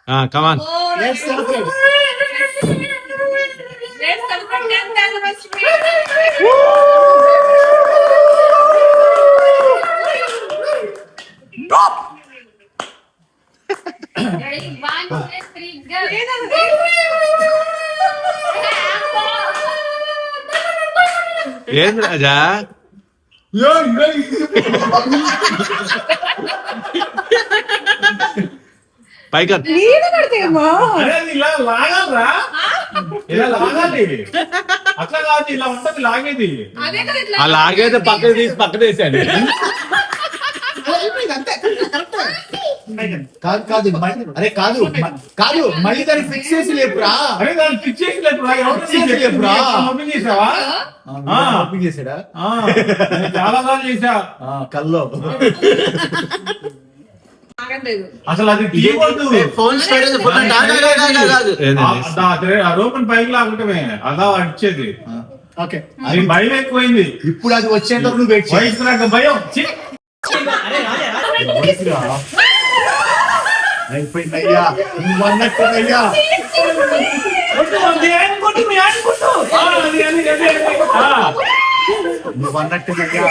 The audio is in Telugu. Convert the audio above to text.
Come on. Let's celebrate. Let's celebrate 10th anniversary. Ready? 1, 2, 3, go. ఏంది రాజా? పైకి అరే ఇలా లాగాలరా, ఇలా లాగాలి. అట్లా కాదు, ఇలా ఉంటది లాగేది. అదే కదా ఇట్లా. ఆ లాగైతే పక్కన తీసి పక్కన వేసాడు. కాదు కాదు అరే కాదు కాదు మళ్ళీ దాన్ని ఫిక్స్ చేసి లేపురా. అరే దాన్ని ఫిక్స్ చేసి లేపురా. ఎవరు Fix చేసి లేపురా. ఓపెన్ చేసావా? ఓపెన్ చేసాడా? నేను చాలా సార్లు చేసా. కల్లో ఆగలేదు. అసలు అది తీయవద్దు. ఫోన్ స్టోరేజ్ ఓపెన్ పైకి లాగటమే అదా అడిచేది. ఓకే అది భయం ఎక్కువైంది. ఇప్పుడు అది వచ్చేంత వరకు నువ్వు వెయిట్ చేయి. వయసు నాకు భయం. ఛీ! అయిపోయిందయ్యా, నువ్వు అన్నట్టునయ్యా. కొట్టు, అది ఆయన కొట్టు, మీ ఆయన కొట్టు. అది. నువ్వు అన్నట్టునయ్యా.